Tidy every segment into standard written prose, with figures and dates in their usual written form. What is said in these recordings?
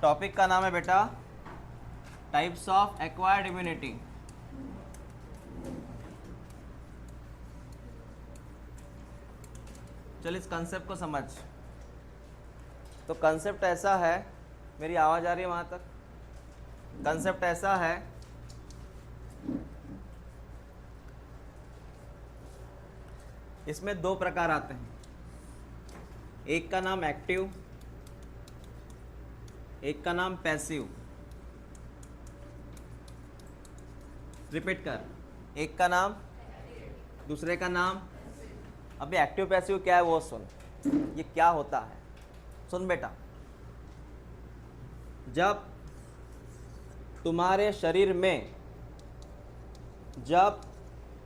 Topic का नाम है बेटा टाइप्स ऑफ एक्वायर्ड इम्यूनिटी। चल इस कंसेप्ट को समझ। तो कंसेप्ट ऐसा है, मेरी आवाज़ आ रही है वहाँ तक? कंसेप्ट ऐसा है, इसमें दो प्रकार आते हैं। एक का नाम एक्टिव, एक का नाम पैसिव। रिपीट कर, एक का नाम, दूसरे का नाम। अभी एक्टिव पैसिव क्या है वो सुन, ये क्या होता है सुन बेटा। जब तुम्हारे शरीर में, जब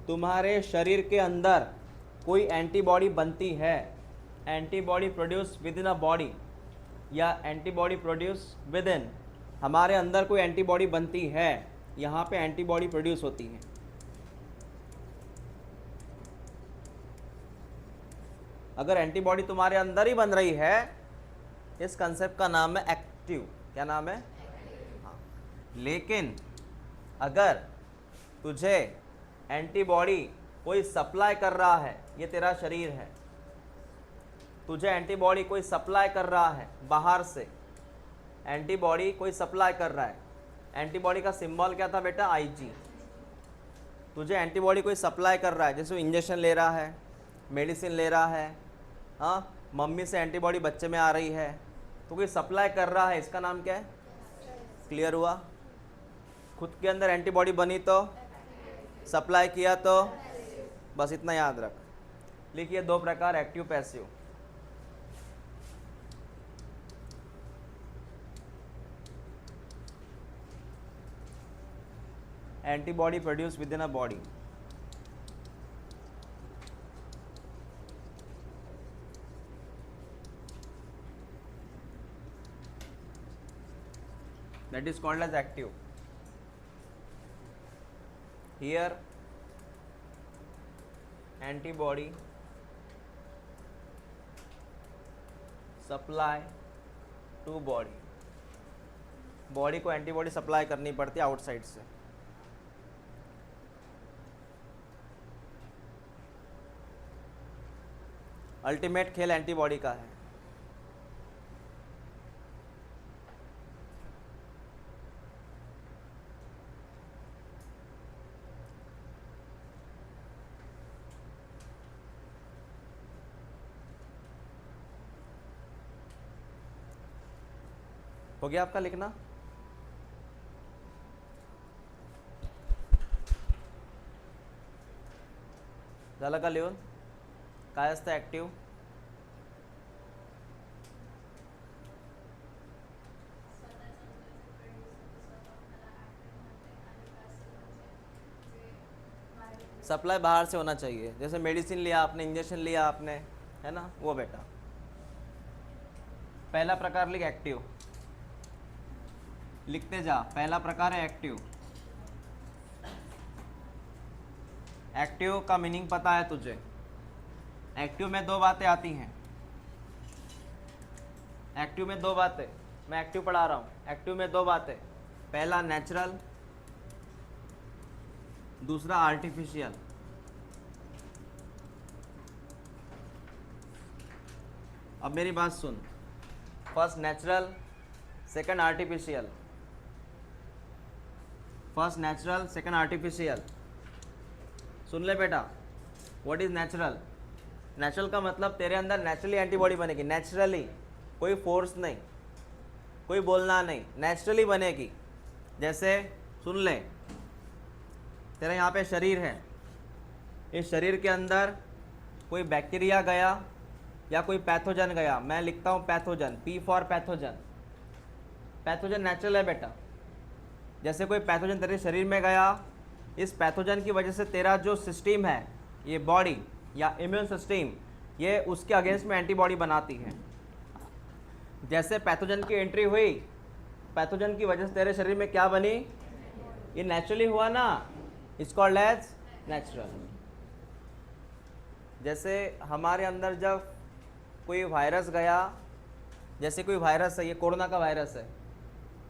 तुम्हारे शरीर के अंदर कोई एंटीबॉडी बनती है, antibody produce with in a body, या एंटीबॉडी प्रोड्यूस विद इन, हमारे अंदर कोई एंटीबॉडी बनती है, यहाँ पे एंटीबॉडी प्रोड्यूस होती है। अगर एंटीबॉडी तुम्हारे अंदर ही बन रही है, इस कंसेप्ट का नाम है एक्टिव। क्या नाम है? हाँ। लेकिन अगर तुझे एंटीबॉडी कोई सप्लाई कर रहा है, ये तेरा शरीर है, तुझे एंटीबॉडी कोई सप्लाई कर रहा है बाहर से, एंटीबॉडी कोई सप्लाई कर रहा है। एंटीबॉडी का सिंबल क्या था बेटा? आईजी। तुझे एंटीबॉडी कोई सप्लाई कर रहा है, जैसे इंजेक्शन ले रहा है, मेडिसिन ले रहा है, हाँ, मम्मी से एंटीबॉडी बच्चे में आ रही है, तो कोई सप्लाई कर रहा है, इसका नाम क्या है? क्लियर हुआ? खुद के अंदर एंटीबॉडी बनी तो, सप्लाई किया तो, बस इतना याद रख। लिखिए दो प्रकार, active passive. Antibody produce with in a body. That is called as active. Here antibody supply to body. Body को एंटीबॉडी सप्लाई करनी पड़ती है आउटसाइड से। अल्टीमेट खेल एंटीबॉडी का है। हो गया आपका लिखना? झालं का लिहून? काय असतं ॲक्टिव्ह? सप्लाई बाहर से होना चाहिए, जैसे मेडिसिन लिया आपने, इंजेक्शन लिया आपने, है ना, वो बेटा। पहला प्रकार लिख एक्टिव, लिखते जा। पहला प्रकार है एक्टिव। एक्टिव का मीनिंग पता है तुझे? एक्टिव में दो बातें आती हैं। एक्टिव में दो बातें, मैं एक्टिव पढ़ा रहा हूं। एक्टिव में दो बातें, पहला नेचुरल, दूसरा आर्टिफिशियल। अब मेरी बात सुन, first natural, second artificial. First natural, second artificial. सुन ले बेटा, व्हाट इज नेचुरल? नेचुरल का मतलब तेरे अंदर नेचुरली एंटीबॉडी बनेगी, नेचुरली, कोई फोर्स नहीं, कोई बोलना नहीं, नेचुरली बनेगी। जैसे सुन ले, तेरा यहाँ पे शरीर है, इस शरीर के अंदर कोई बैक्टीरिया गया या कोई पैथोजन गया, मैं लिखता हूँ pathogen, P for pathogen. Pathogen natural है बेटा। जैसे कोई पैथोजन तेरे शरीर में गया, इस पैथोजन की वजह से तेरा जो सिस्टम है, ये बॉडी या इम्यून सिस्टम, ये उसके अगेंस्ट में एंटीबॉडी बनाती है। जैसे पैथोजन की एंट्री हुई, पैथोजन की वजह से तेरे शरीर में क्या बनी? ये नेचुरली हुआ ना, इट्स कॉल्ड एज नेचुरल। जैसे हमारे अंदर जब कोई वायरस गया, जैसे कोई वायरस है, ये कोरोना का वायरस है,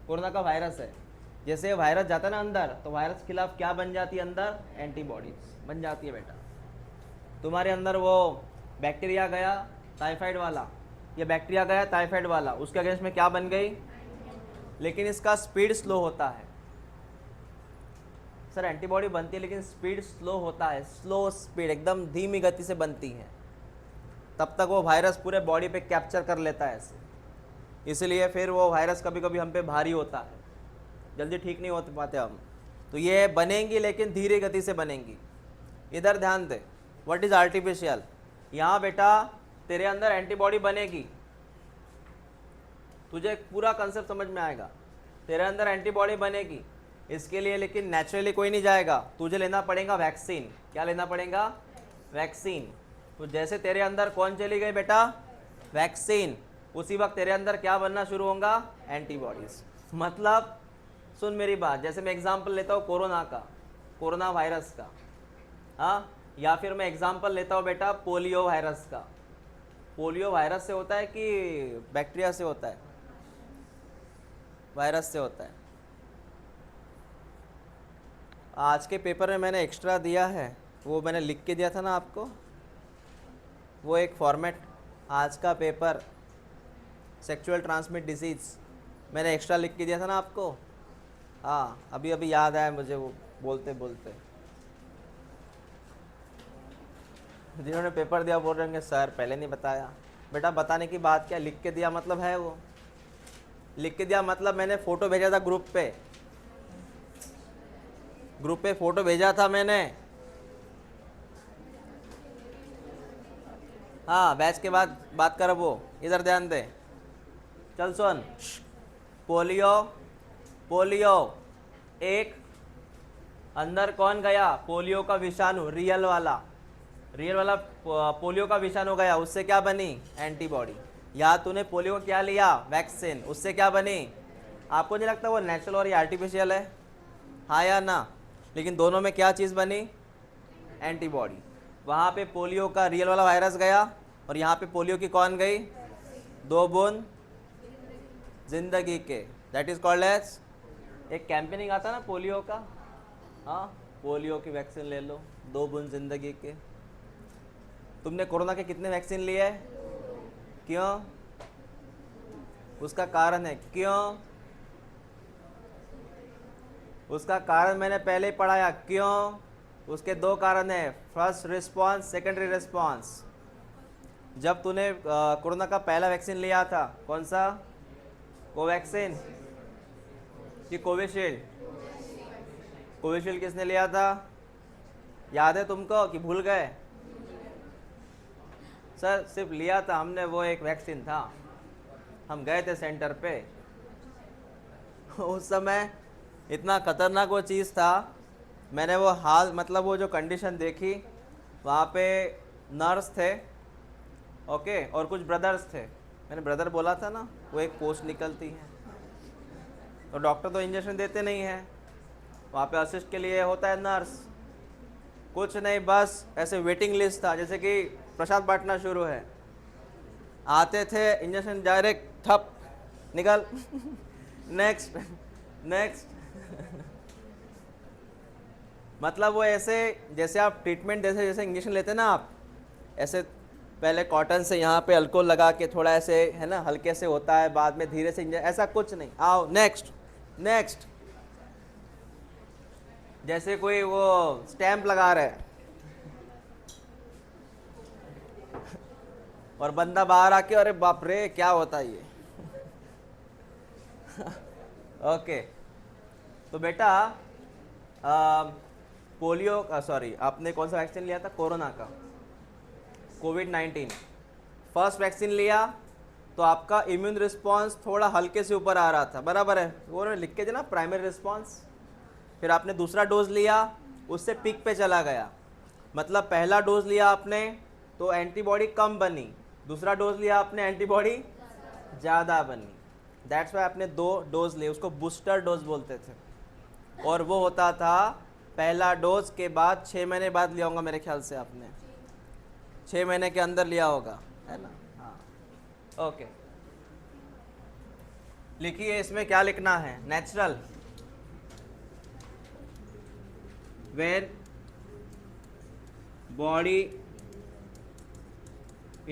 कोरोना का वायरस है। जैसे वायरस जाता है ना अंदर, तो वायरस के खिलाफ क्या बन जाती है अंदर? एंटीबॉडीज बन जाती है बेटा। तुम्हारे अंदर वो बैक्टीरिया गया टाइफाइड वाला, ये बैक्टीरिया गया टाइफाइड वाला, उसके अगेंस्ट में क्या बन गई? लेकिन इसका स्पीड स्लो होता है। सर एंटीबॉडी बनती है लेकिन स्पीड स्लो होता है, स्लो स्पीड, एकदम धीमी गति से बनती है। तब तक वो वायरस पूरे बॉडी पे कैप्चर कर लेता है ऐसे, इसलिए फिर वो वायरस कभी कभी हम पे भारी होता है, जल्दी ठीक नहीं हो पाते हम। तो ये बनेंगी लेकिन धीरे गति से बनेंगी। इधर ध्यान दे, व्हाट इज आर्टिफिशियल? यहाँ बेटा तेरे अंदर एंटीबॉडी बनेगी, तुझे पूरा कंसेप्ट समझ में आएगा। तेरे अंदर एंटीबॉडी बनेगी, इसके लिए लेकिन नेचुरली कोई नहीं जाएगा, तुझे लेना पड़ेगा वैक्सीन। क्या लेना पड़ेगा? वैक्सीन। तो जैसे तेरे अंदर कौन चली गई बेटा? वैक्सीन। उसी वक्त तेरे अंदर क्या बनना शुरू होगा? एंटीबॉडीज। मतलब सुन मेरी बात, जैसे मैं एग्जांपल लेता हूँ कोरोना का, कोरोना वायरस का, हाँ, या फिर मैं एग्जांपल लेता हूँ बेटा पोलियो वायरस का। पोलियो वायरस से होता है कि बैक्टीरिया से होता है? वायरस से होता है। आज के पेपर में मैंने एक्स्ट्रा दिया है, वो मैंने लिख के दिया था ना आपको, वो एक फॉर्मेट, आज का पेपर सेक्सुअल ट्रांसमिट डिजीज़, मैंने एक्स्ट्रा लिख के दिया था ना आपको। हाँ, अभी अभी याद आया मुझे वो बोलते बोलते। जिन्होंने पेपर दिया बोल रहे होंगे सर पहले नहीं बताया। बेटा बताने की बात क्या, लिख के दिया मतलब है वो। लिख के दिया मतलब मैंने फ़ोटो भेजा था ग्रुप पे, ग्रुप पे फ़ोटो भेजा था मैंने। हाँ, बैच के बाद बात करो वो, इधर ध्यान दे। चल सुन, पोलियो, पोलियो एक, अंदर कौन गया? पोलियो का विषाणु, रियल वाला, रियल वाला पोलियो का विषाणु गया, उससे क्या बनी? एंटीबॉडी। या तूने पोलियो को क्या लिया? वैक्सीन, उससे क्या बनी? आपको नहीं लगता वो नेचुरल और ये आर्टिफिशियल है? हाँ या ना? लेकिन दोनों में क्या चीज़ बनी? एंटीबॉडी। वहाँ पे पोलियो का रियल वाला वायरस गया और यहाँ पे पोलियो की कौन गई? 2 बूंद जिंदगी के, दैट इज कॉल्ड एज, एक कैंपेनिंग आता ना पोलियो का, हाँ, पोलियो की वैक्सीन ले लो, 2 बूंद जिंदगी के। तुमने कोरोना के कितने वैक्सीन लिए है? क्यों? उसका कारण है, क्यों? उसका कारण मैंने पहले ही पढ़ाया, क्यों? उसके 2 कारण है, फर्स्ट रिस्पॉन्स, सेकेंडरी रिस्पॉन्स। जब तूने कोरोना का पहला वैक्सीन लिया था, कौन सा? कोवैक्सीन कि कोविशील्ड? कोविशील्ड किसने लिया था? याद है तुमको कि भूल गए? सर सिर्फ लिया था हमने, वो एक वैक्सीन था, हम गए थे सेंटर पे। उस समय इतना खतरनाक वो चीज़ था, मैंने वो हाल मतलब वो जो कंडीशन देखी, वहाँ पे नर्स थे, ओके, और कुछ ब्रदर्स थे। मैंने ब्रदर बोला था ना, वो एक पोस्ट निकलती है, तो डॉक्टर तो इंजेक्शन देते नहीं हैं, वहाँ पे असिस्ट के लिए होता है नर्स। कुछ नहीं, बस ऐसे वेटिंग लिस्ट था, जैसे कि प्रसाद बांटना शुरू है, आते थे इंजेक्शन डायरेक्ट थप निकल नेक्स्ट नेक्स्ट मतलब वो ऐसे जैसे आप ट्रीटमेंट जैसे इंजेक्शन लेते हैं ना आप, ऐसे पहले कॉटन से यहाँ पे अल्कोहल लगा के थोड़ा ऐसे है ना, हल्के से होता है, बाद में धीरे से इंजेक्शन, ऐसा कुछ नहीं, आओ नेक्स्ट नेक्स्ट, जैसे कोई वो स्टैंप लगा रहा है और बंदा बाहर आके अरे बाप रे क्या होता है ये ओके। तो बेटा पोलियो सॉरी आपने कौन सा वैक्सीन लिया था? कोरोना का, कोविड-19 फर्स्ट वैक्सीन लिया तो आपका इम्यून रिस्पॉन्स थोड़ा हल्के से ऊपर आ रहा था, बराबर है, वो लिख के देना प्राइमरी रिस्पॉन्स। फिर आपने दूसरा डोज लिया, उससे पीक पे चला गया, मतलब पहला डोज लिया आपने तो एंटीबॉडी कम बनी, दूसरा डोज लिया आपने एंटीबॉडी ज़्यादा बनी, दैट्स वाई आपने 2 डोज लिए, उसको बूस्टर डोज बोलते थे। और वो होता था पहला डोज के बाद 6 महीने बाद लिया होगा मेरे ख्याल से, आपने 6 महीने के अंदर लिया होगा, है ना? हाँ, ओके। लिखिए इसमें क्या लिखना है, natural. When body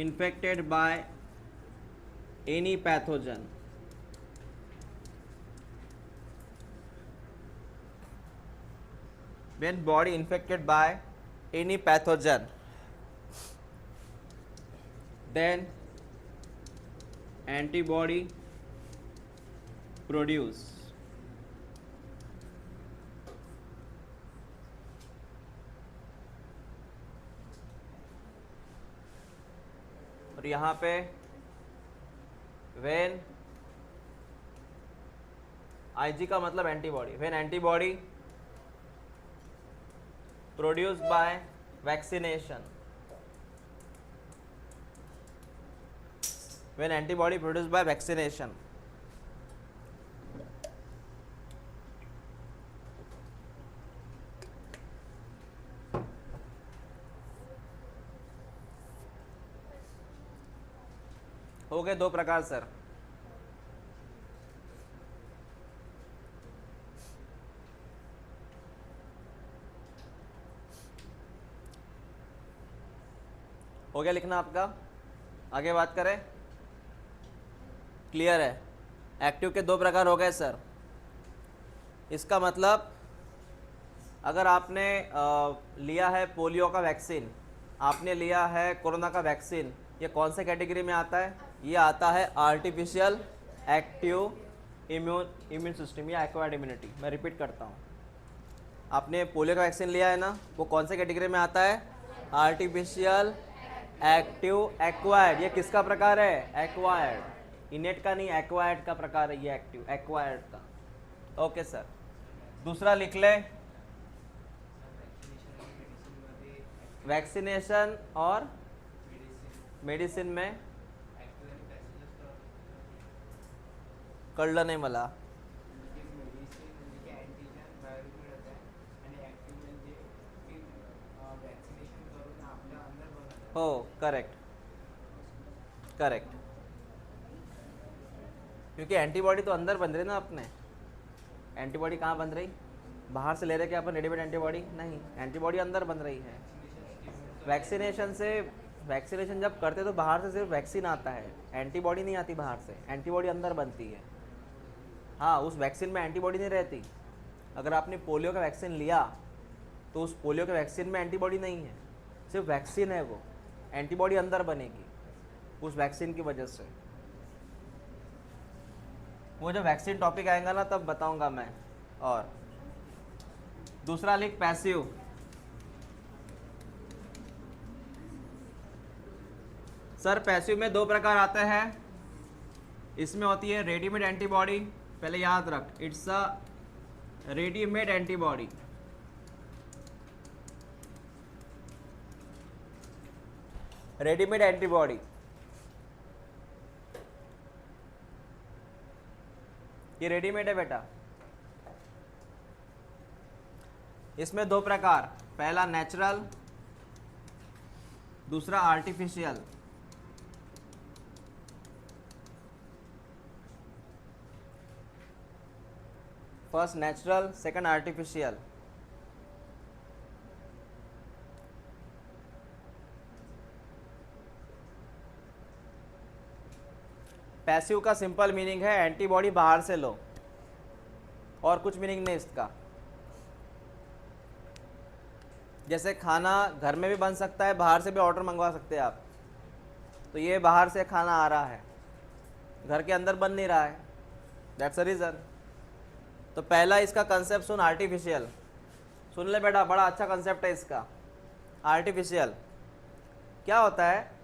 infected by any pathogen, when body infected by any pathogen, then antibody produce, और यहाँ पे when IG का मतलब antibody, when antibody produced bye vaccination, when antibody produced by vaccination, हो गए दो प्रकार सर। हो गया लिखना आपका, आगे बात करें। क्लियर है, एक्टिव के दो प्रकार हो गए सर। इसका मतलब अगर आपने लिया है पोलियो का वैक्सीन, आपने लिया है कोरोना का वैक्सीन, ये कौन से कैटेगरी में आता है? ये आता है आर्टिफिशियल एक्टिव इम्यून सिस्टम या एक्वायर्ड इम्यूनिटी। मैं रिपीट करता हूँ, आपने पोलियो का वैक्सीन लिया है ना, वो कौन से कैटेगरी में आता है? Artificial active acquired. ये किसका प्रकार है? एक्वायर्ड, इनेट का नहीं, एक्वायर्ड का प्रकार है ये एक्टिव, एक्वायर्ड का। ओके सर, दूसरा लिख ले, वैक्सीनेशन और मेडिसिन में कळलं नाही मला। हो, करेक्ट करेक्ट, क्योंकि एंटीबॉडी तो अंदर बन रही ना अपने। एंटीबॉडी कहाँ बन रही? बाहर से ले रहे क्या अपन रेडीमेड एंटीबॉडी? नहीं, एंटीबॉडी अंदर बन रही है। वैक्सीनेशन से, वैक्सीनेशन जब करते तो बाहर से सिर्फ वैक्सीन आता है, एंटीबॉडी नहीं आती बाहर से, एंटीबॉडी अंदर बनती है। हाँ, उस वैक्सीन में एंटीबॉडी नहीं रहती। अगर आपने पोलियो का वैक्सीन लिया तो उस पोलियो के वैक्सीन में एंटीबॉडी नहीं है, सिर्फ वैक्सीन है, वो एंटीबॉडी अंदर बनेगी उस वैक्सीन की वजह से। वो जब वैक्सीन टॉपिक आएगा ना तब बताऊंगा मैं। और दूसरा लिख, पैसिव। सर पैसिव में दो प्रकार आते हैं, इसमें होती है रेडीमेड एंटीबॉडी। पहले याद रख, it's a readymade antibody. Readymade antibody, ये रेडीमेड है बेटा। इसमें दो प्रकार, पहला नेचुरल, दूसरा artificial. First natural, second artificial. Passive का सिंपल मीनिंग है एंटीबॉडी बाहर से लो, और कुछ मीनिंग नहीं इसका। जैसे खाना घर में भी बन सकता है, बाहर से भी ऑर्डर मंगवा सकते हैं आप। तो ये बाहर से खाना आ रहा है, घर के अंदर बन नहीं रहा है, दैट्स अ रीज़न। तो पहला इसका कंसेप्ट सुन, आर्टिफिशियल। सुन ले बेटा, बड़ा अच्छा कंसेप्ट है इसका। आर्टिफिशियल क्या होता है?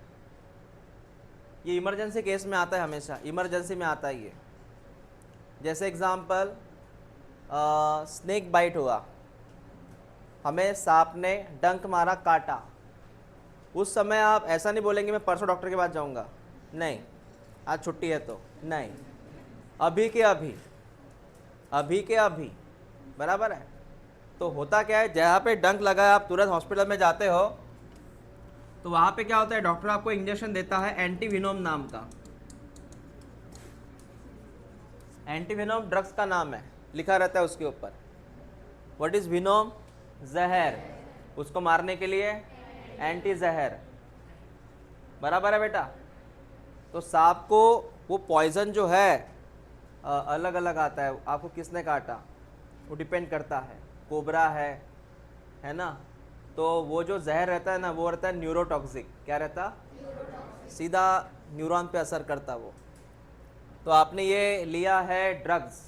ये इमरजेंसी केस में आता है, हमेशा इमरजेंसी में आता है ये। जैसे एग्जांपल, स्नेक बाइट हुआ, हमें सांप ने डंक मारा, काटा। उस समय आप ऐसा नहीं बोलेंगे मैं परसों डॉक्टर के पास जाऊंगा, नहीं, आज छुट्टी है तो नहीं, अभी के अभी, अभी के अभी, बराबर है। तो होता क्या है, जहाँ पे डंक लगा है आप तुरंत हॉस्पिटल में जाते हो, तो वहाँ पे क्या होता है, डॉक्टर आपको इंजेक्शन देता है एंटीविनोम नाम का। एंटीवेनोम ड्रग्स का नाम है, लिखा रहता है उसके ऊपर। What is venom? जहर, उसको मारने के लिए एंटी जहर, बराबर है बेटा। तो सांप को वो पॉइजन जो है अलग अलग आता है, आपको किसने काटा वो डिपेंड करता है, कोबरा है ना, तो वो जो जहर रहता है ना वो रहता है न्यूरोटॉक्सिक। क्या रहता? सीधा न्यूरॉन पे असर करता वो। तो आपने ये लिया है ड्रग्स,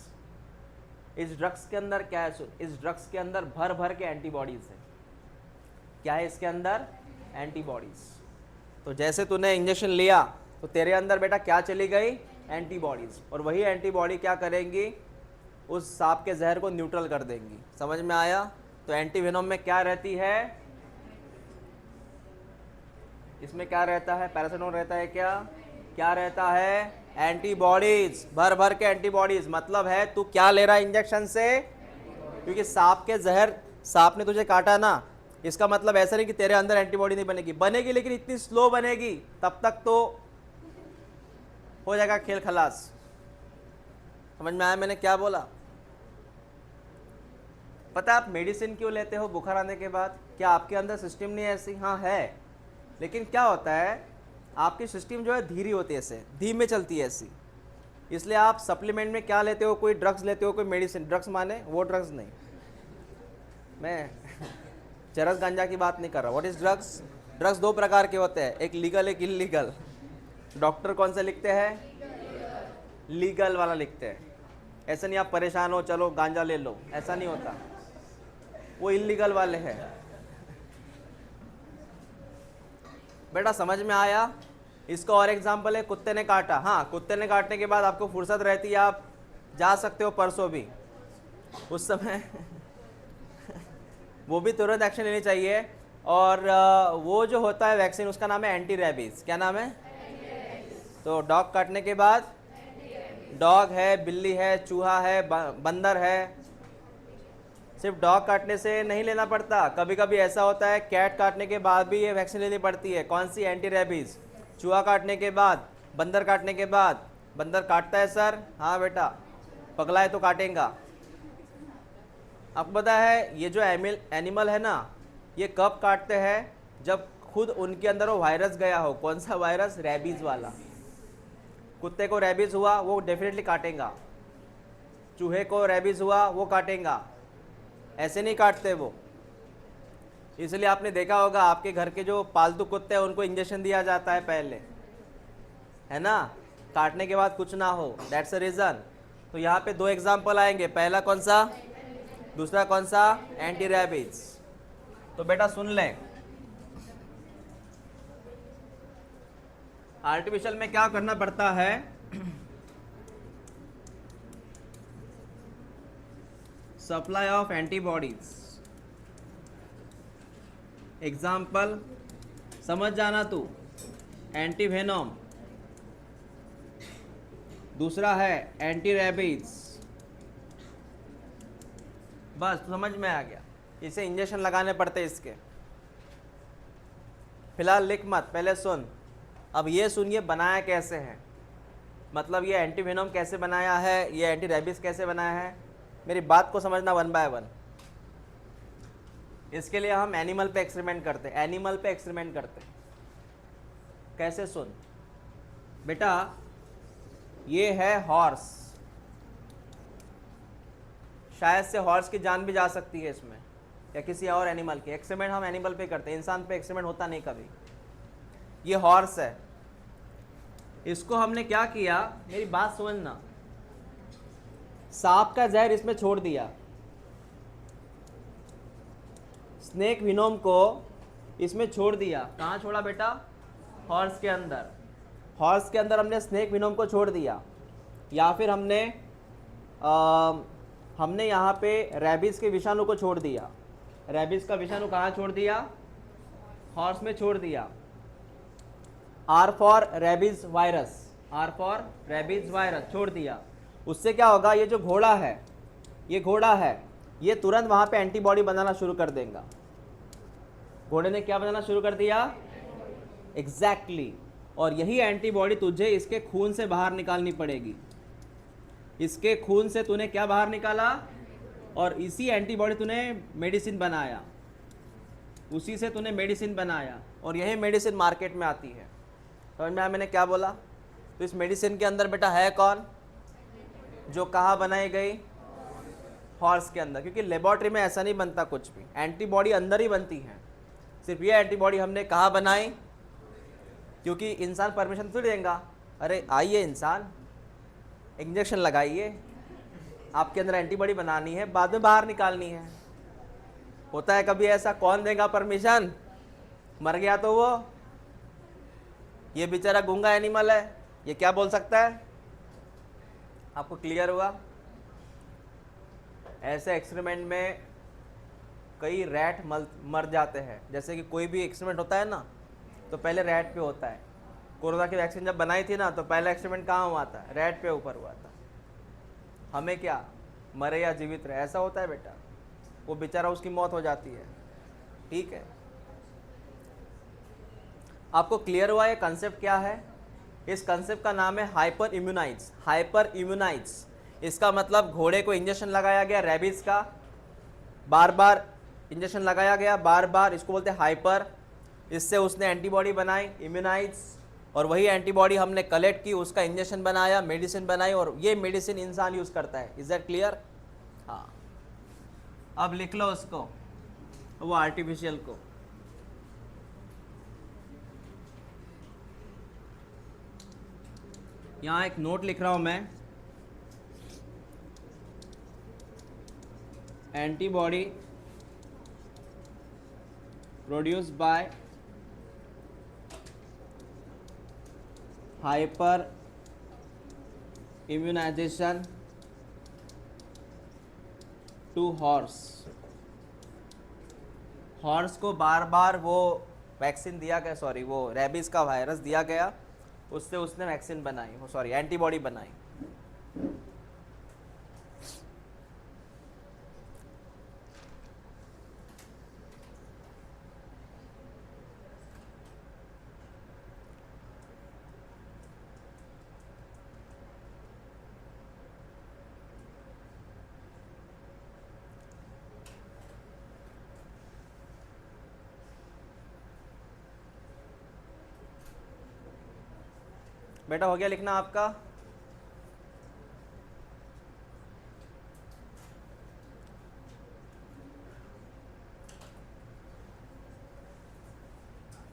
इस ड्रग्स के अंदर क्या है? इस ड्रग्स के अंदर भर भर के एंटीबॉडीज है। क्या है इसके अंदर? एंटीबॉडीज। तो जैसे तूने इंजेक्शन लिया तो तेरे अंदर बेटा क्या चली गई? एंटीबॉडीज। और वही एंटीबॉडी क्या करेंगी? उस सांप के जहर को न्यूट्रल कर देंगी। समझ में आया? तो एंटीवेनोम में क्या रहती है? इसमें क्या रहता है? पैरासिटामोल रहता है क्या? क्या रहता है? एंटीबॉडीज, भर भर के एंटीबॉडीज। मतलब है तू क्या ले रहा है इंजेक्शन से? क्योंकि सांप के जहर, सांप ने तुझे काटा ना, इसका मतलब ऐसा नहीं कि तेरे अंदर एंटीबॉडी नहीं बनेगी, बनेगी लेकिन इतनी स्लो बनेगी, तब तक तो हो जाएगा खेल खलास। समझ में आया मैंने क्या बोला? पता है आप मेडिसिन क्यों लेते हो बुखार आने के बाद? क्या आपके अंदर सिस्टम नहीं है ऐसी? हाँ है, लेकिन क्या होता है आपकी सिस्टम जो है धीरे होती है, ऐसे धीमे चलती है ऐसी, इसलिए आप सप्लीमेंट में क्या लेते हो? कोई ड्रग्स लेते हो, कोई मेडिसिन। ड्रग्स माने वो ड्रग्स नहीं, मैं चरस गांजा की बात नहीं कर रहा। What is drugs? ड्रग्स दो प्रकार के होते हैं, एक लीगल एक इलीगल। डॉक्टर कौन से लिखते हैं? लीगल वाला लिखते हैं। ऐसा नहीं आप परेशान हो चलो गांजा ले लो, ऐसा नहीं होता, वो इलीगल वाले हैं। बेटा समझ में आया? इसका और एग्जांपल है, कुत्ते ने काटा। हाँ, कुत्ते ने काटने के बाद आपको फुर्सत रहती है, आप जा सकते हो परसों भी, उस समय वो भी तुरंत एक्शन लेनी चाहिए। और वो जो होता है वैक्सीन, उसका नाम है एंटी रेबीज। क्या नाम है? तो डॉग काटने के बाद, डॉग है, बिल्ली है, चूहा है, बंदर है, सिर्फ डॉग काटने से नहीं लेना पड़ता, कभी कभी ऐसा होता है कैट काटने के बाद भी ये वैक्सीन लेनी पड़ती है। कौन सी? Anti rabies. चूहा काटने के बाद, बंदर काटने के बाद। बंदर काटता है सर? हाँ बेटा, पगला है तो काटेगा। आपको पता है ये जो एनिमल है ना, ये कब काटते हैं? जब खुद उनके अंदर वो वायरस गया हो। कौन सा वायरस? रेबीज वाला। कुत्ते को रेबीज हुआ वो डेफिनेटली काटेगा, चूहे को रेबीज हुआ वो काटेगा, ऐसे नहीं काटते वो। इसलिए आपने देखा होगा आपके घर के जो पालतू कुत्ते हैं उनको इंजेक्शन दिया जाता है पहले, है ना, काटने के बाद कुछ ना हो, दैट्स अ रीज़न। तो यहाँ पे दो एग्जाम्पल आएंगे, पहला कौन सा, दूसरा कौन सा? Anti rabies. तो बेटा सुन लें, आर्टिफिशियल में क्या करना पड़ता है? Supply of antibodies. एग्जाम्पल समझ जाना तू, एंटीवेनोम, दूसरा है एंटी रेबीज। बस समझ में आ गया, इसे इंजेक्शन लगाने पड़ते इसके। फिलहाल लिख मत, पहले सुन। अब ये सुनिए बनाया कैसे है, मतलब ये एंटीवेनोम कैसे बनाया है, ये एंटी रेबीज कैसे बनाया है, मेरी बात को समझना वन बाय वन। इसके लिए हम एनिमल पे एक्सपेरिमेंट करते हैं, एनिमल पे एक्सपेरिमेंट करते हैं। कैसे? सुन बेटा, ये है हॉर्स, शायद से हॉर्स की जान भी जा सकती है इसमें, या किसी और एनिमल की। एक्सपेरिमेंट हम एनिमल पे करते हैं, इंसान पे एक्सपेरिमेंट होता नहीं कभी। ये हॉर्स है, इसको हमने क्या किया, मेरी बात समझना, सांप का जहर इसमें छोड़ दिया, स्नेक विनोम को इसमें छोड़ दिया। कहाँ छोड़ा बेटा? हॉर्स के अंदर। हॉर्स के अंदर हमने स्नेक विनोम को छोड़ दिया, या फिर हमने यहाँ पे रेबीज के विषाणु को छोड़ दिया। रेबीज का विषाणु कहाँ छोड़ दिया? हॉर्स में छोड़ दिया। R for rabies virus, R for rabies virus छोड़ दिया। उससे क्या होगा, ये जो घोड़ा है, ये घोड़ा है, ये तुरंत वहाँ पे एंटीबॉडी बनाना शुरू कर देगा। घोड़े ने क्या बनाना शुरू कर दिया? एग्जैक्टली। और यही एंटीबॉडी तुझे इसके खून से बाहर निकालनी पड़ेगी। इसके खून से तूने क्या बाहर निकाला और इसी एंटीबॉडी तूने मेडिसिन बनाया, उसी से तूने मेडिसिन बनाया और यही मेडिसिन मार्केट में आती है। समझ में आया मैंने क्या बोला? तो इस मेडिसिन के अंदर बेटा है कौन? जो कहाँ बनाई गई? हॉर्स के अंदर, क्योंकि लेबोरेटरी में ऐसा नहीं बनता कुछ भी, एंटीबॉडी अंदर ही बनती है। सिर्फ ये एंटीबॉडी हमने कहाँ बनाई? क्योंकि इंसान परमिशन थोड़ी देगा, अरे आइए इंसान इंजेक्शन लगाइए, आपके अंदर एंटीबॉडी बनानी है, बाद में बाहर निकालनी है। होता है कभी ऐसा? कौन देगा परमिशन? मर गया तो वो, ये बेचारा गूंगा एनिमल है, ये क्या बोल सकता है? आपको क्लियर हुआ? ऐसे एक्सपेरिमेंट में कई रैट मर जाते हैं। जैसे कि कोई भी एक्सपेरिमेंट होता है ना, तो पहले रैट पे होता है। कोरोना की वैक्सीन जब बनाई थी ना, तो पहला एक्सपेरिमेंट कहाँ हुआ था? रैट पे ऊपर हुआ था। हमें क्या, मरे या जीवित रहे, ऐसा होता है बेटा, वो बेचारा उसकी मौत हो जाती है। ठीक है, आपको क्लियर हुआ ये कंसेप्ट क्या है? इस कंसेप्ट का नाम है हाइपर इम्यूनाइट्स। हाइपर इम्यूनाइट्स, इसका मतलब घोड़े को इंजेक्शन लगाया गया रेबीज का, बार बार इंजेक्शन लगाया गया, बार बार, इसको बोलते हैं हाइपर। इससे उसने एंटीबॉडी बनाई, इम्यूनाइट्स, और वही एंटीबॉडी हमने कलेक्ट की, उसका इंजेक्शन बनाया, मेडिसिन बनाई, और ये मेडिसिन इंसान यूज़ करता है। Is that clear? हाँ, अब लिख लो उसको, वो आर्टिफिशियल को। यहाँ एक नोट लिख रहा हूँ मैं, antibody produced by hyper immunization to horse. Horse को बार बार वो वैक्सीन दिया गया, सॉरी वो रेबीज का वायरस दिया गया, उससे उसने वैक्सीन बनाई, वो सॉरी एंटीबॉडी बनाई। बेटा हो गया लिखना आपका?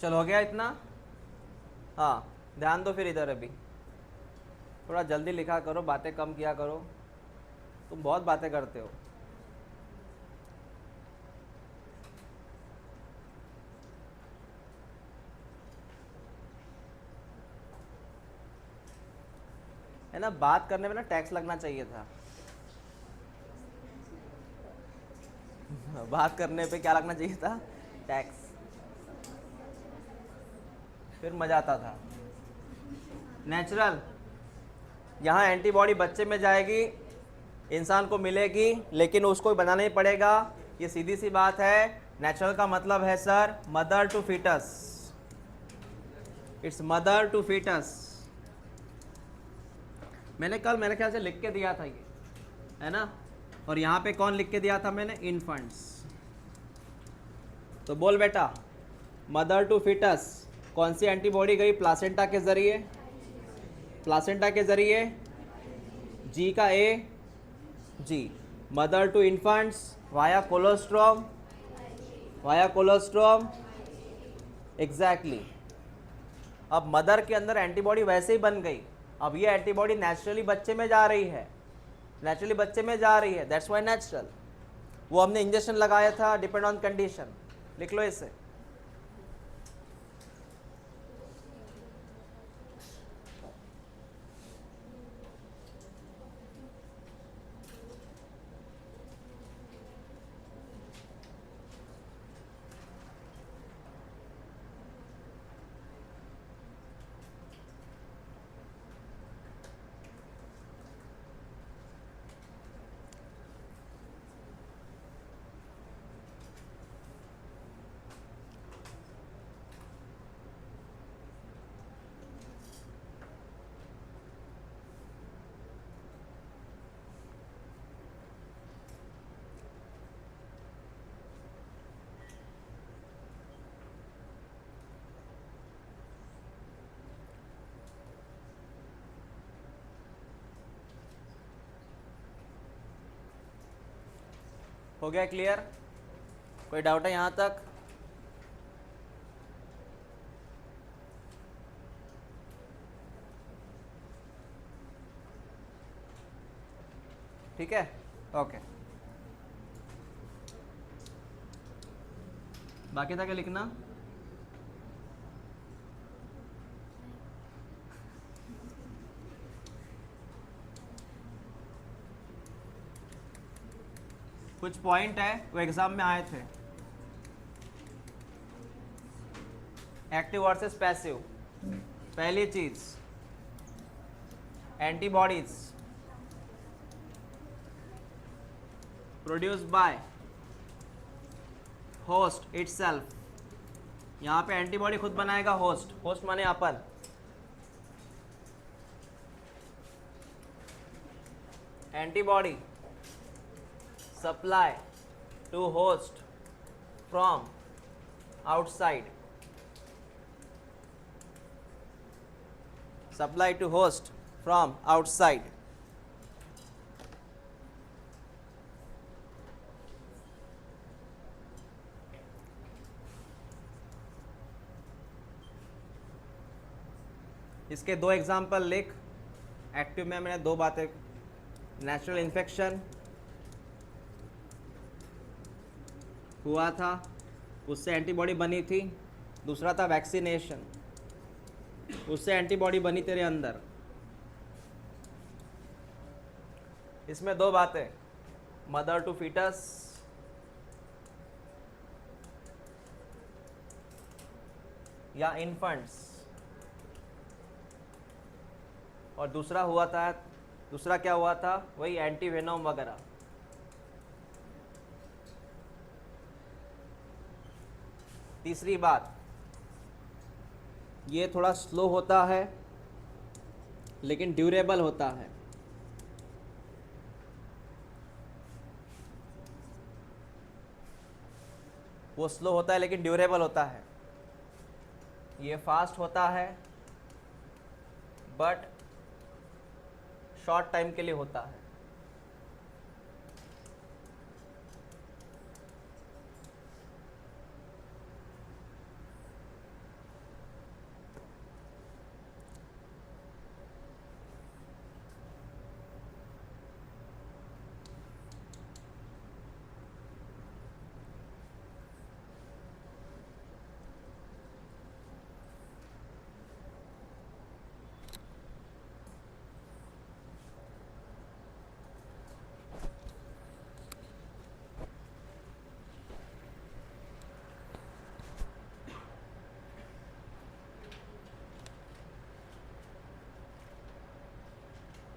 चलो हो गया इतना? हाँ, ध्यान दो फिर इधर, अभी थोड़ा जल्दी लिखा करो, बातें कम किया करो, तुम बहुत बातें करते हो। है ना, बात करने में ना टैक्स लगना चाहिए था। बात करने पे क्या लगना चाहिए था? टैक्स, फिर मजा आता था। नेचुरल, यहाँ एंटीबॉडी बच्चे में जाएगी, इंसान को मिलेगी, लेकिन उसको बनाना ही पड़ेगा, ये सीधी सी बात है। नेचुरल का मतलब है sir mother to foetus, it's mother to foetus. मैंने कल मेरे ख्याल से लिख के दिया था ये, है ना, और यहाँ पे कौन लिख के दिया था मैंने? इन्फेंट्स। तो बोल बेटा, मदर टू फीटस कौन सी एंटीबॉडी गई? प्लासेंटा के जरिए, प्लासेंटा के जरिए, जी का A, G. Mother to infants via colostrum, via colostrum, exactly. अब मदर के अंदर एंटीबॉडी वैसे ही बन गई, अब ये एंटीबॉडी नेचुरली बच्चे में जा रही है, नेचुरली बच्चे में जा रही है, दैट्स वाई नेचुरल। वो हमने इंजेक्शन लगाया था, डिपेंड ऑन कंडीशन, लिख लो इसे। हो गया क्लियर? कोई डाउट है यहाँ तक? ठीक है, ओके। बाकी था क्या लिखना? कुछ पॉइंट है वो एग्जाम में आए थे। Active versus passive. पहली चीज, antibodies produce by host itself. यहाँ पे एंटीबॉडी खुद बनाएगा होस्ट, होस्ट माने अपन। Antibody supply to host from outside, supply to host from outside। इसके दो एग्जाम्पल लिख। एक्टिव में मैंने दो बातें, नेचुरल इन्फेक्शन हुआ था, उससे एंटीबॉडी बनी थी। दूसरा था वैक्सीनेशन, उससे एंटीबॉडी बनी तेरे अंदर। इसमें दो बातें, मदर टू फीटस या इन्फेंट्स, और दूसरा क्या हुआ था, वही एंटीवेनोम वगैरह। तीसरी बात, ये थोड़ा स्लो होता है लेकिन ड्यूरेबल होता है। वो स्लो होता है लेकिन ड्यूरेबल होता है। ये फास्ट होता है बट शॉर्ट टाइम के लिए होता है।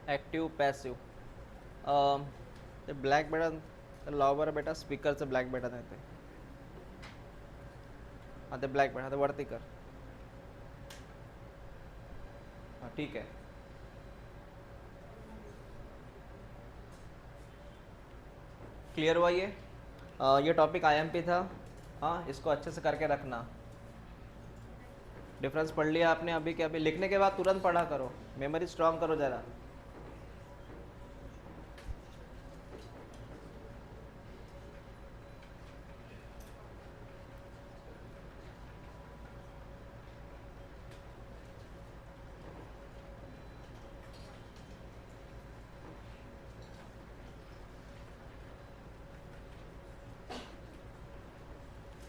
एक्टिव पैसिव, ते ब्लॅक बटन लाव बरं बेटा, स्पीकरचं ब्लॅक बटन आहे ते. हां ते ब्लॅक बटन आता वरती कर. हाँ ठीक है. क्लियर हुआ ये टॉपिक आईएमपी था. हाँ इसको अच्छे से करके रखना. डिफरेंस पढ़ लिया आपने अभी के अभी. लिखने के बाद तुरंत पढ़ा करो, मेमोरी स्ट्रांग करो ज़रा.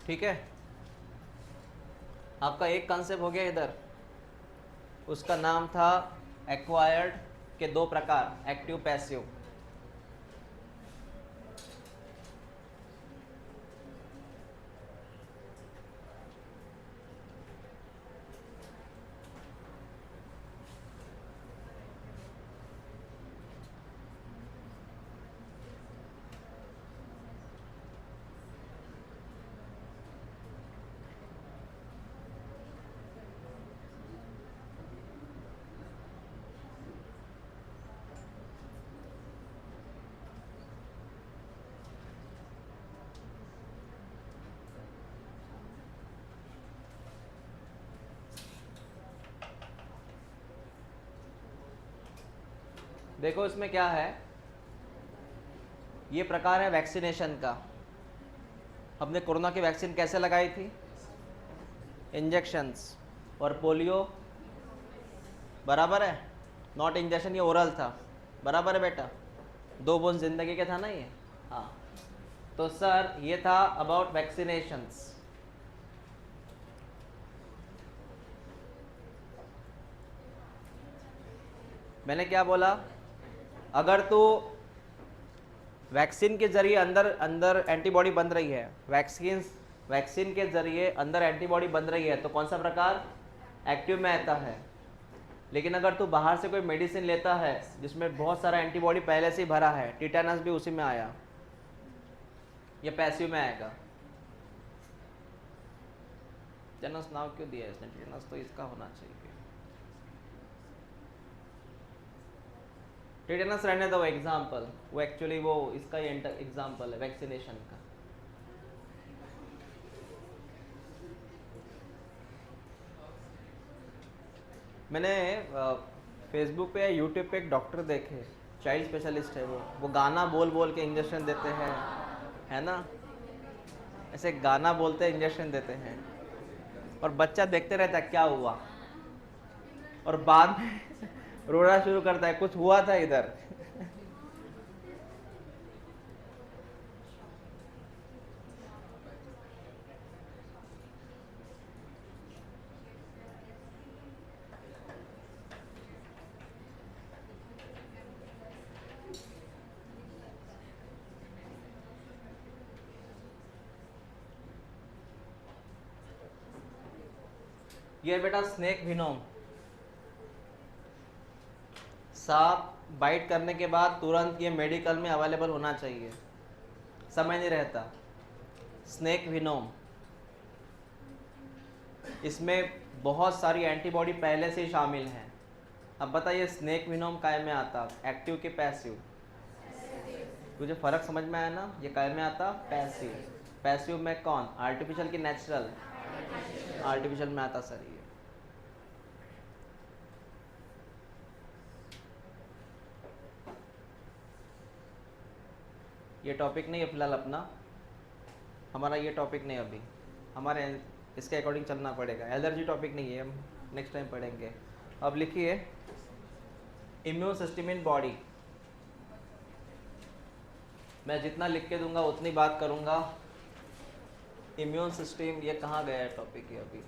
ठीक है. आपका एक कॉन्सेप्ट हो गया इधर. उसका नाम था एक्वायर्ड के दो प्रकार, एक्टिव पैसिव. देखो इसमें क्या है, ये प्रकार है वैक्सीनेशन का। हमने कोरोना की वैक्सीन कैसे लगाई थी? इंजेक्शंस। और पोलियो बराबर है, नॉट इंजेक्शन, ये ओरल था, बराबर है बेटा, 2 बूंद जिंदगी का था ना ये। हाँ, तो सर ये था अबाउट वैक्सीनेशंस। मैंने क्या बोला? अगर तो वैक्सीन के जरिए अंदर अंदर एंटीबॉडी बन रही है, वैक्सीन के जरिए अंदर एंटीबॉडी बन रही है, तो कौन सा प्रकार? एक्टिव में आता है। लेकिन अगर तू बाहर से कोई मेडिसिन लेता है जिसमें बहुत सारा एंटीबॉडी पहले से ही भरा है, टिटेनस भी उसी में आया, ये पैसिव में आएगा। टिटेनस नाम क्यों दिया है इसने? टिटेनस तो इसका होना चाहिए। टिटेनस रहने दो एग्जाम्पल, वो एक्चुअली वो इसका ही एग्जाम्पल है वैक्सीनेशन का। मैंने फेसबुक पे या यूट्यूब पे एक डॉक्टर देखे, चाइल्ड स्पेशलिस्ट है वो गाना बोल बोल के इंजेक्शन देते हैं, है ना, ऐसे गाना बोलते इंजेक्शन देते हैं, और बच्चा देखते रहता है क्या हुआ, और बाद में रोना शुरू करता है कुछ हुआ था इधर। ये बेटा स्नेक विनोम, सांप बाइट करने के बाद तुरंत ये मेडिकल में अवेलेबल होना चाहिए, समय नहीं रहता। स्नेक विनोम, इसमें बहुत सारी एंटीबॉडी पहले से ही शामिल हैं। अब बताइए स्नेक विनोम काय में आता, एक्टिव के पैसिव? तुझे फर्क समझ में आया ना? ये काय में आता? पैसिव। पैसिव में कौन? आर्टिफिशियल की नेचुरल? आर्टिफिशियल में आता सर। ये टॉपिक नहीं है फिलहाल अपना, हमारा ये टॉपिक नहीं अभी, हमारे इसके अकॉर्डिंग चलना पड़ेगा। एलर्जी टॉपिक नहीं है, हम नेक्स्ट टाइम पढ़ेंगे। अब लिखिए इम्यून सिस्टम इन बॉडी। मैं जितना लिख के दूंगा उतनी बात करूंगा। इम्यून सिस्टम, ये कहाँ गया है टॉपिक ये अभी?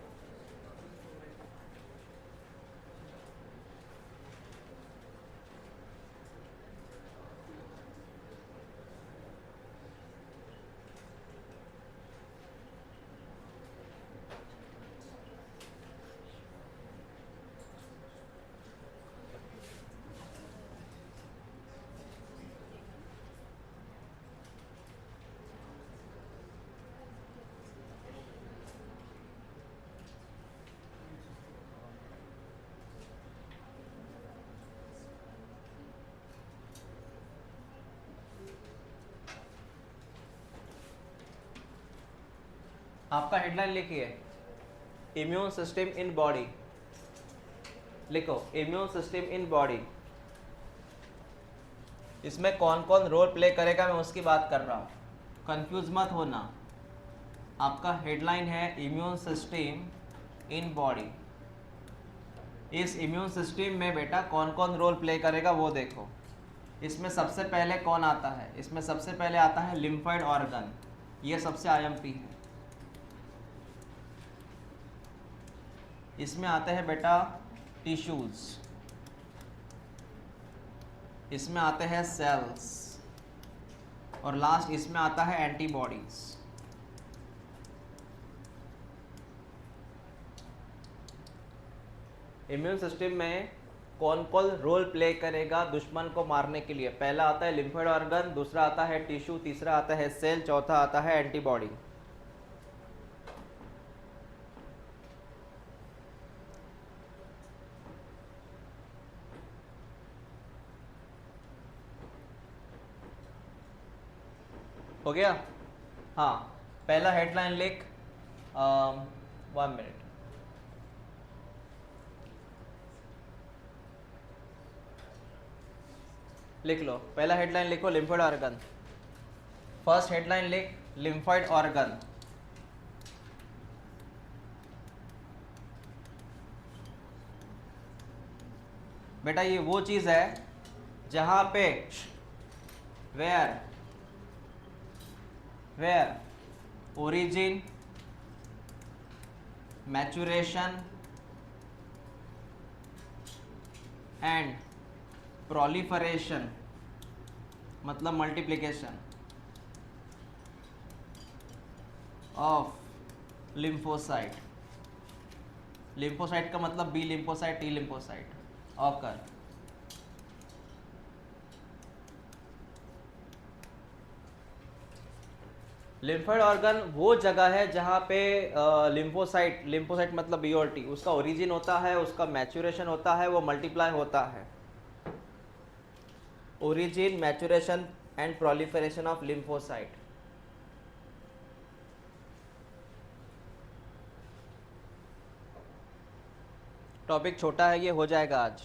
आपका हेडलाइन लिखिए इम्यून सिस्टम इन बॉडी, लिखो इम्यून सिस्टम इन बॉडी। इसमें कौन कौन रोल प्ले करेगा मैं उसकी बात कर रहा हूँ, कंफ्यूज मत होना। आपका हेडलाइन है इम्यून सिस्टम इन बॉडी। इस इम्यून सिस्टम में बेटा कौन कौन रोल प्ले करेगा वो देखो। इसमें सबसे पहले कौन आता है? इसमें सबसे पहले आता है लिम्फॉइड ऑर्गन, ये सबसे आईएमपी है। इसमें आते हैं बेटा टिश्यूज, इसमें आते हैं सेल्स, और लास्ट इसमें आता है एंटीबॉडीज। इम्यून सिस्टम में कौन कौन रोल प्ले करेगा दुश्मन को मारने के लिए? पहला आता है लिम्फॉइड ऑर्गन, दूसरा आता है टिश्यू, तीसरा आता है सेल, चौथा आता है एंटीबॉडी। हो गया? हाँ, पहला हेडलाइन लिख, 1 मिनट। लिख लो, पहला हेडलाइन लिखो लिम्फॉइड ऑर्गन। फर्स्ट हेडलाइन लिख, लिम्फॉइड ऑर्गन। बेटा ये वो चीज है जहां पे where origin, maturation and proliferation मतलब मल्टीप्लिकेशन ऑफ लिम्फोसाइट। लिम्फोसाइट का मतलब B lymphocyte, T lymphocyte occur. Lymphoid organ वो जगह है जहाँ पे लिम्फोसाइट मतलब बी और टी, उसका ओरिजिन होता है, उसका मैचुरेशन होता है, वो मल्टीप्लाई होता है। Origin, maturation and proliferation of lymphocyte. Topic छोटा है, ये हो जाएगा आज।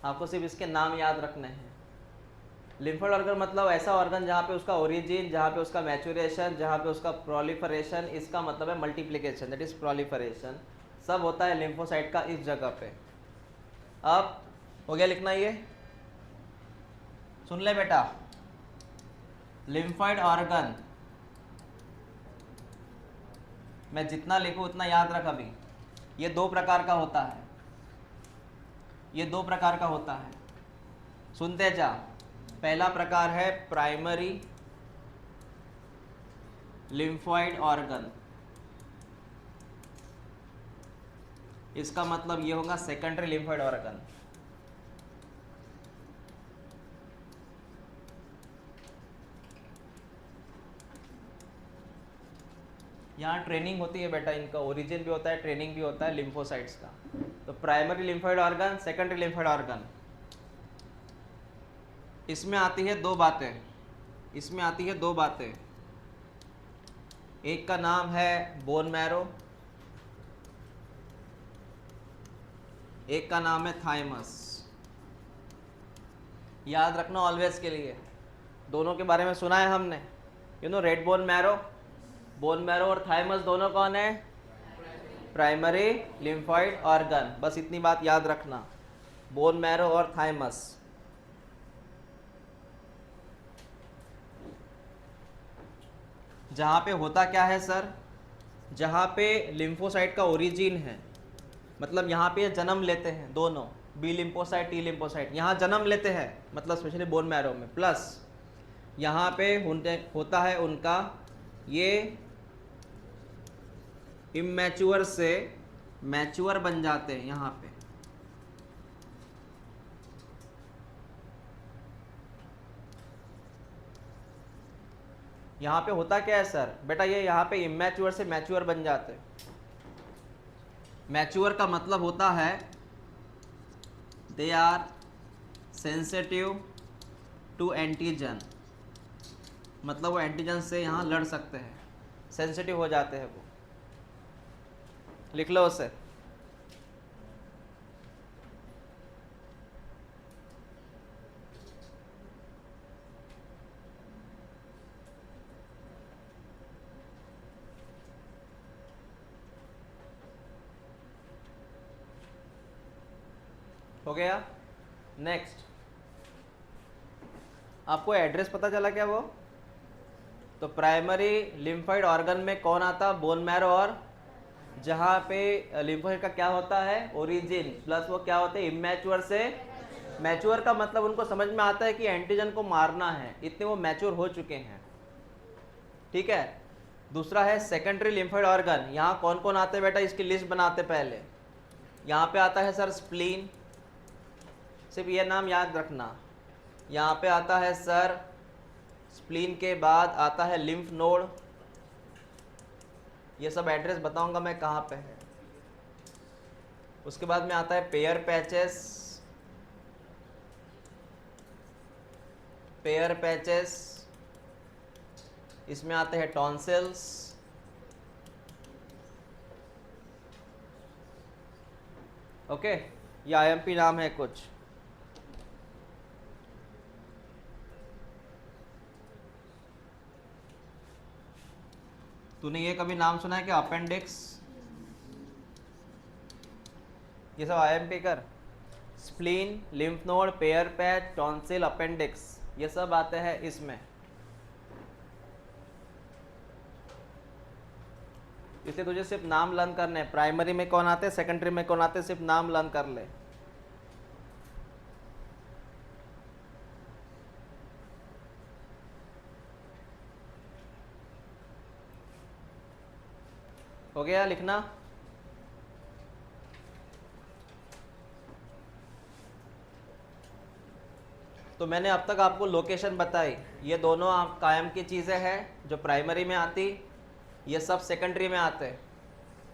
आपको सिर्फ इसके नाम याद रखने हैं। लिम्फोइड ऑर्गन मतलब ऐसा ऑर्गन जहाँ पे उसका ओरिजिन, जहाँ पे उसका मैचुरेशन, जहाँ पे उसका प्रोलिफरेशन, इसका मतलब है मल्टीप्लिकेशन, दैट इज प्रोलिफरेशन, सब होता है लिम्फोसाइट का इस जगह पे। अब हो गया लिखना, ये सुन ले बेटा। लिम्फोइड ऑर्गन मैं जितना लिखूँ उतना याद रख। अभी ये दो प्रकार का होता है, ये दो प्रकार का होता है, सुनते जा। पहला प्रकार है प्राइमरी लिम्फोइड ऑर्गन, इसका मतलब ये होगा सेकेंडरी लिम्फोइड ऑर्गन। यहाँ ट्रेनिंग होती है बेटा, इनका ओरिजिन भी होता है, ट्रेनिंग भी होता है लिम्फोसाइट्स का। तो primary lymphoid organ, secondary lymphoid organ, इसमें आती है दो बातें, इसमें आती है दो बातें। एक का नाम है बोन मैरो, एक का नाम है थाइमस। याद रखना ऑलवेज के लिए, दोनों के बारे में सुना है हमने। You know red bone marrow और थाइमस दोनों कौन है? Primary lymphoid organ. बस इतनी बात याद रखना, बोन मैरो और थाइमस। जहाँ पे होता क्या है सर, जहाँ पे लिम्फोसाइट का ओरिजिन है, मतलब यहाँ पे जन्म लेते हैं दोनों, बी लिम्फोसाइट, टी लिम्फोसाइट यहाँ जन्म लेते हैं, मतलब स्पेशली बोन मैरो में। प्लस यहाँ पे होता है उनका ये इमैच्योर से मैच्योर बन जाते हैं। यहाँ पे यहाँ पे होता क्या है सर बेटा, ये यहाँ पे इमैच्योर से मैच्योर बन जाते हैं। मैच्योर का मतलब होता है they are sensitive to antigen, मतलब वो एंटीजन से यहाँ लड़ सकते हैं, सेंसिटिव हो जाते हैं वो। लिख लो उसे। हो गया। नेक्स्ट, आपको एड्रेस पता चला क्या वो? तो प्राइमरी लिम्फोइड ऑर्गन में कौन आता? Bone marrow. और जहाँ पे लिम्फोसाइट का क्या होता है? ओरिजिन, प्लस वो क्या होते हैं? इमैच्योर से मैच्योर। का मतलब उनको समझ में आता है कि एंटीजन को मारना है, इतने वो मैच्योर हो चुके हैं। ठीक है। दूसरा है सेकेंडरी लिम्फोइड ऑर्गन। यहाँ कौन कौन आते हैं बेटा, इसकी लिस्ट बनाते पहले। यहाँ पे आता है सर स्प्लीन, सिर्फ ये नाम याद रखना। यहाँ पे आता है सर स्प्लीन के बाद आता है लिम्फ नोड, ये सब एड्रेस बताऊंगा मैं कहाँ पे है। उसके बाद में आता है पेयर पैचेस, इसमें आते हैं टॉन्सिल्स, ओके। ये आईएमपी नाम है कुछ। तूने ये कभी नाम सुना है कि अपेंडिक्स? ये सब आईएमपी कर। Spleen, lymph node, pair patch, tonsil, appendix, ये सब आते हैं इसमें। इसलिए तुझे सिर्फ नाम लर्न करने हैं। प्राइमरी में कौन आते हैं, सेकेंडरी में कौन आते हैं, सिर्फ नाम लर्न कर ले। हो गया लिखना? तो मैंने अब तक आपको लोकेशन बताई। ये दोनों आप कायम की चीज़ें हैं जो प्राइमरी में आती, ये सब सेकेंडरी में आते,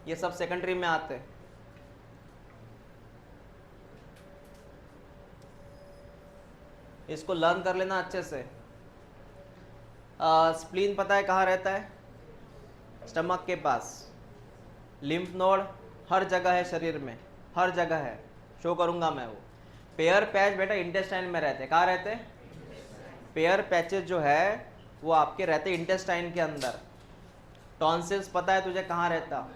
ये सब सेकेंडरी में आते। इसको लर्न कर लेना अच्छे से। स्प्लीन पता है कहाँ रहता है? स्टमक के पास। लिम्फ नोड हर जगह है शरीर में, हर जगह है, शो करूँगा मैं वो। पेयर पैच बेटा इंटेस्टाइन में रहते हैं। कहाँ रहते हैं? पेयर पैचेस जो है वो आपके रहते इंटेस्टाइन के अंदर। टॉन्सिल्स पता है तुझे कहाँ रहता?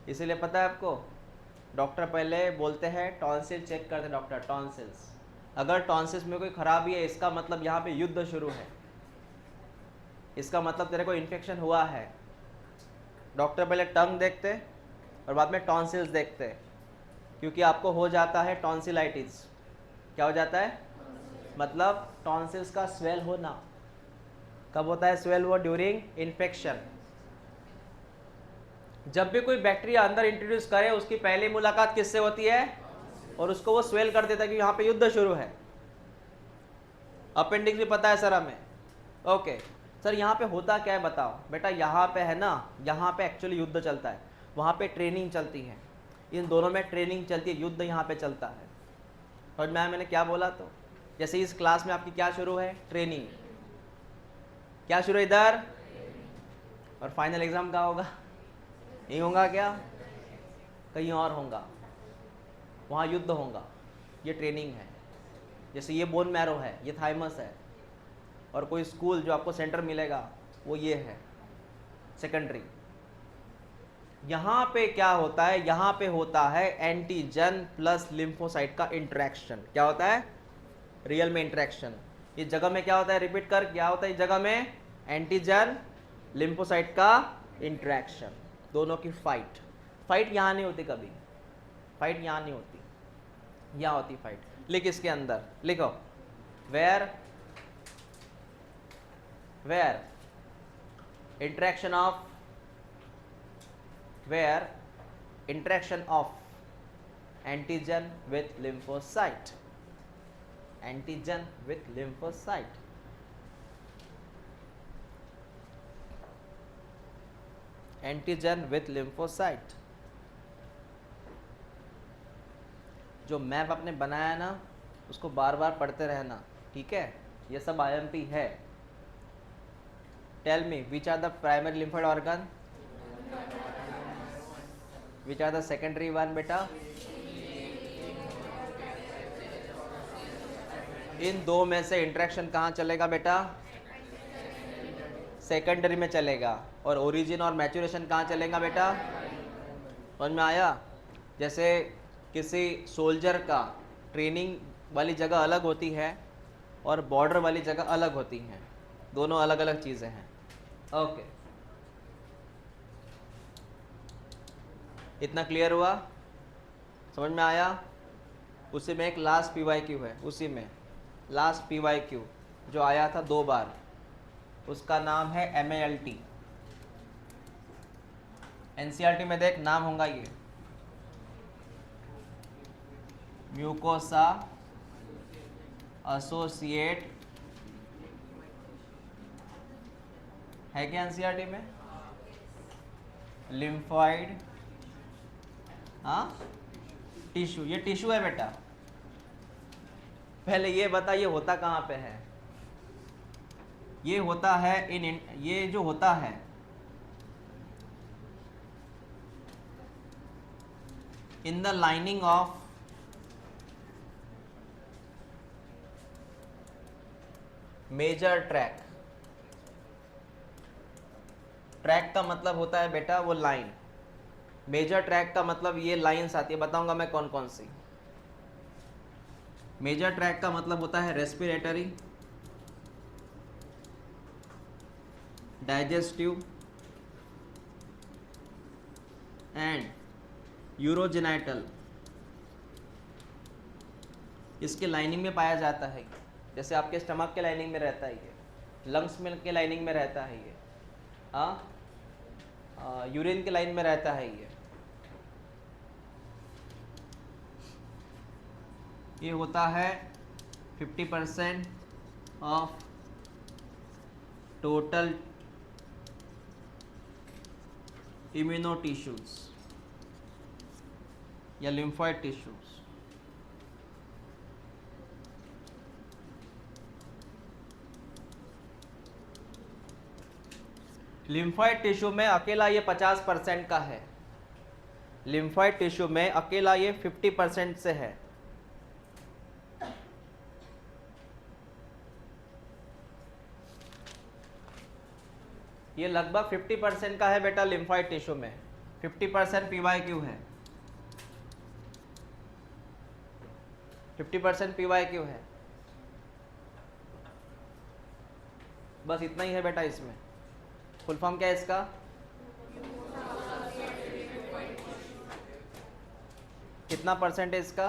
इसीलिए पता है आपको, डॉक्टर पहले बोलते हैं टॉन्सिल चेक करते हैं डॉक्टर, टॉन्सिल्स। अगर टॉन्सिल्स में कोई खराबी है इसका मतलब यहाँ पे युद्ध शुरू है, इसका मतलब तेरे को इन्फेक्शन हुआ है। डॉक्टर पहले टंग देखते और बाद में टॉन्सिल्स देखते, क्योंकि आपको हो जाता है टॉन्सिलाइटिस। क्या हो जाता है? मतलब टॉन्सिल्स का स्वेल होना। कब होता है स्वेल? वो ड्यूरिंग इन्फेक्शन। जब भी कोई बैक्टीरिया अंदर इंट्रोड्यूस करे उसकी पहली मुलाकात किससे होती है? और उसको वो स्वेल कर देता है कि यहाँ पे युद्ध शुरू है। अपेंडिक्स भी पता है सर हमें। ओके सर, यहाँ पे होता क्या है बताओ बेटा? यहाँ पे है ना, यहाँ पे एक्चुअली युद्ध चलता है, वहाँ पे ट्रेनिंग चलती है। इन दोनों में ट्रेनिंग चलती है, युद्ध यहाँ पे चलता है। और मैंने क्या बोला? तो जैसे इस क्लास में आपकी क्या शुरू है? ट्रेनिंग। क्या शुरू है इधर? और फाइनल एग्जाम कहाँ होगा? यही होगा क्या? कहीं और होगा, वहाँ युद्ध होगा। ये ट्रेनिंग है। जैसे ये बोन मैरो है, ये थाइमस है, और कोई स्कूल जो आपको सेंटर मिलेगा वो ये है सेकेंडरी। यहाँ पे क्या होता है? यहाँ पे होता है एंटीजन प्लस लिम्फोसाइट का इंटरेक्शन। क्या होता है? रियल में इंटरेक्शन। इस जगह में क्या होता है? रिपीट कर, क्या होता है इस जगह में? एंटीजन लिम्फोसाइट का इंटरेक्शन, दोनों की फाइट। फाइट यहाँ नहीं होती कभी, फाइट यहाँ नहीं होती, यहाँ होती फाइट। लिख इसके अंदर, लिखो where interaction of antigen with lymphocyte, antigen with lymphocyte, antigen with lymphocyte। जो मैप आपने बनाया ना उसको बार बार पढ़ते रहना, ठीक है? ये सब आईएमपी है। Tell me, which are the primary lymphoid organ? Which are the secondary one बेटा? इन दो में से इंटरेक्शन कहाँ चलेगा बेटा? सेकेंडरी में चलेगा। और ओरिजिन और मैच्योरेशन कहाँ चलेगा बेटा? समझ में आया? जैसे किसी सोल्जर का ट्रेनिंग वाली जगह अलग होती है और बॉर्डर वाली जगह अलग होती हैं, दोनों अलग अलग चीज़ें हैं। ओके, इतना क्लियर हुआ? समझ में आया? उसी में एक लास्ट PYQ है, उसी में लास्ट PYQ जो आया था 2 बार, उसका नाम है MALT। NCERT में देख नाम होगा ये, म्यूकोसा एसोसिएट, है क्या NCERT में? लिम्फॉइड, हाँ टिश्यू, ये टिश्यू है बेटा। पहले ये बता ये होता कहाँ पे है? ये होता है ये जो होता है in the lining of major tract. Tract का मतलब होता है बेटा वो लाइन, मेजर ट्रैक का मतलब ये लाइंस आती है, बताऊंगा मैं कौन कौन सी। मेजर ट्रैक का मतलब होता है रेस्पिरेटरी, डाइजेस्टिव एंड यूरोजेनाइटल, इसके लाइनिंग में पाया जाता है। जैसे आपके स्टमक के लाइनिंग में रहता है ये, लंग्स में के लाइनिंग में रहता है ये, यूरिन के लाइन में रहता है ये होता है 50% ऑफ टोटल इम्यूनो टिश्यूज या लिम्फोइड टिश्यूज। लिम्फोइड टिश्यू में अकेला ये 50% का है, लिम्फोइड टिश्यू में अकेला ये 50% से है। ये लगभग 50% का है बेटा लिम्फोइड टिश्यू में, 50% PYQ है, 50% PYQ है। बस इतना ही है बेटा इसमें। फुल फॉर्म क्या है इसका? कितना परसेंट है इसका?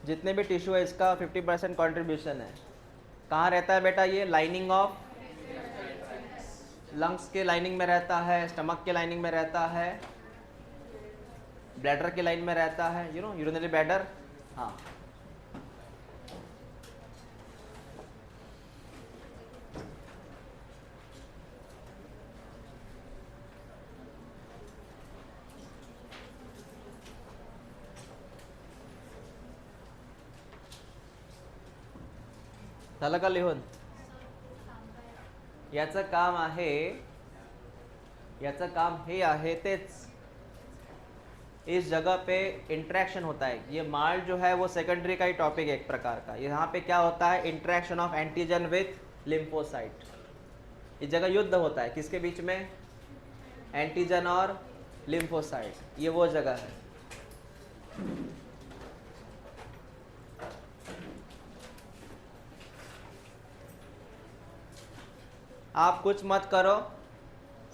जितने भी टिश्यू है इसका 50% कॉन्ट्रीब्यूशन है। कहाँ रहता है बेटा ये? लाइनिंग ऑफ लंग्स के लाइनिंग में रहता है, स्टमक के लाइनिंग में रहता है, ब्लैडर के लाइन में रहता है, यूरिनरी ब्लैडर। हाँ, झालं का लिहून? याचं काम आहे, याचं काम हे आहे तेच, इस जगह पे इंट्रैक्शन होता है। ये माल जो है वो सेकेंडरी का ही टॉपिक है एक प्रकार का। यहाँ पे क्या होता है? Interaction of antigen with lymphocyte. इस जगह युद्ध होता है किसके बीच में? एंटीजन और लिम्फोसाइट। ये वो जगह है। आप कुछ मत करो,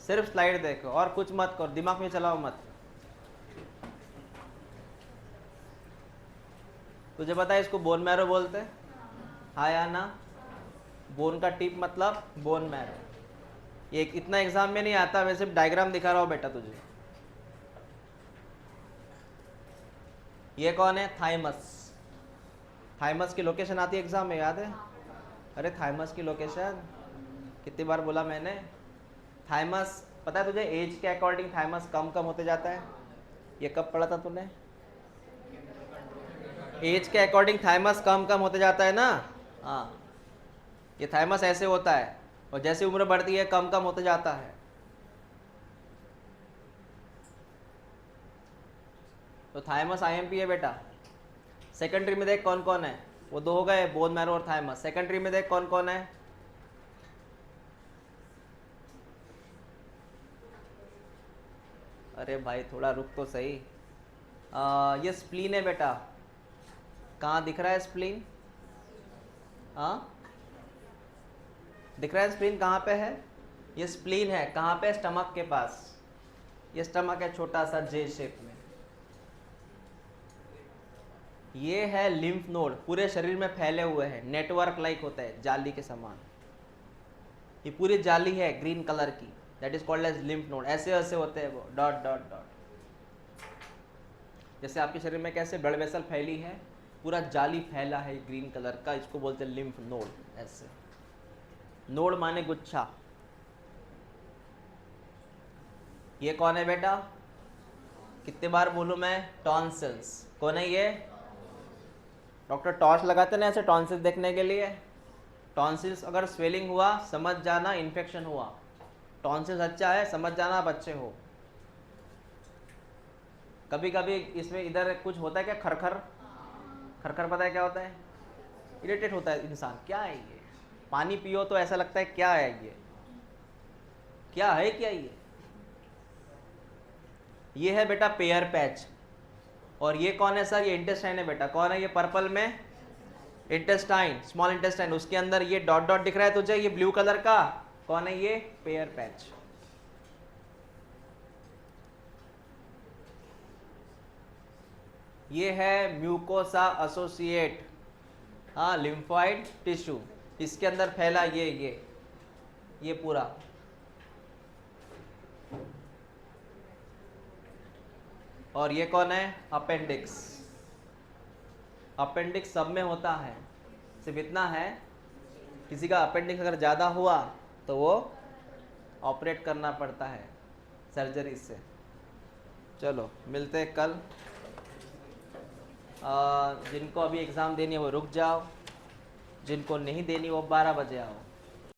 सिर्फ स्लाइड देखो और कुछ मत करो, दिमाग में चलाओ मत। तुझे पता है इसको बोन मैरो बोलते हैं? हाँ या ना? बोन का टिप मतलब बोन मैरो। ये इतना एग्जाम में नहीं आता, मैं सिर्फ डायग्राम दिखा रहा हूँ बेटा तुझे। ये कौन है? थाइमस। थाइमस की लोकेशन आती है एग्जाम में, याद है? अरे थाइमस की लोकेशन कितनी बार बोला मैंने। थाइमस पता है तुझे? एज के अकॉर्डिंग थाइमस कम कम होते जाता है। ये कब पढ़ा था तूने? एज के अकॉर्डिंग थाइमस कम कम होते जाता है ना। हाँ, ये थाइमस ऐसे होता है और जैसे उम्र बढ़ती है कम कम होते जाता है। तो थाइमस IMP है बेटा। सेकेंडरी में देख कौन कौन है, वो दो हो गए, बोन मैरो और थाइमस। सेकेंडरी में देख कौन कौन है? अरे भाई थोड़ा रुक तो सही। ये स्प्लीन है बेटा। कहाँ दिख रहा है स्प्लीन? हाँ, दिख रहा है स्प्लीन कहाँ पे है? ये स्प्लीन है कहाँ पे? स्टमक के पास। ये स्टमक है छोटा सा जे शेप में। ये है लिम्फ नोड, पूरे शरीर में फैले हुए हैं, नेटवर्क लाइक होता है, जाली के समान। ये पूरी जाली है ग्रीन कलर की, that is called as lymph node. ऐसे ऐसे होते हैं वो, डॉट डॉट डॉट। जैसे आपके शरीर में कैसे ब्लड वेसल फैली है, पूरा जाली फैला है ग्रीन कलर का, इसको बोलते हैं लिम्फ नोड। ऐसे नोड माने गुच्छा। ये कौन है बेटा? कितने बार बोलूं मैं? टॉन्सिल्स। कौन है ये? डॉक्टर टॉर्च लगाते ना ऐसे टॉन्सिल्स देखने के लिए। टॉन्सिल्स अगर स्वेलिंग हुआ समझ जाना इन्फेक्शन हुआ। टॉन्सिल्स अच्छा है, समझ जाना आप अच्छे हो। कभी कभी इसमें इधर कुछ होता है क्या? खरखर। खरखर पता है क्या होता है? इरिटेट होता है इंसान, क्या है ये? पानी पियो तो ऐसा लगता है क्या है ये, क्या है क्या ये है बेटा पेयर पैच। और ये कौन है सर? ये इंटेस्टाइन है बेटा। कौन है ये पर्पल में? Intestine, small intestine. उसके अंदर ये डॉट डॉट दिख रहा है तुझे, ये ब्लू कलर का, कौन है ये? Pair patch. ये है म्यूकोसा एसोसिएट, हाँ, लिम्फोइड टिश्यू। इसके अंदर फैला ये पूरा। और ये कौन है? अपेंडिक्स। अपेंडिक्स सब में होता है, सिर्फ इतना है किसी का अपेंडिक्स अगर ज़्यादा हुआ तो वो ऑपरेट करना पड़ता है सर्जरी से। चलो मिलते हैं कल। जिनको अभी एग्ज़ाम देनी है वो रुक जाओ, जिनको नहीं देनी वो 12 बजे आओ।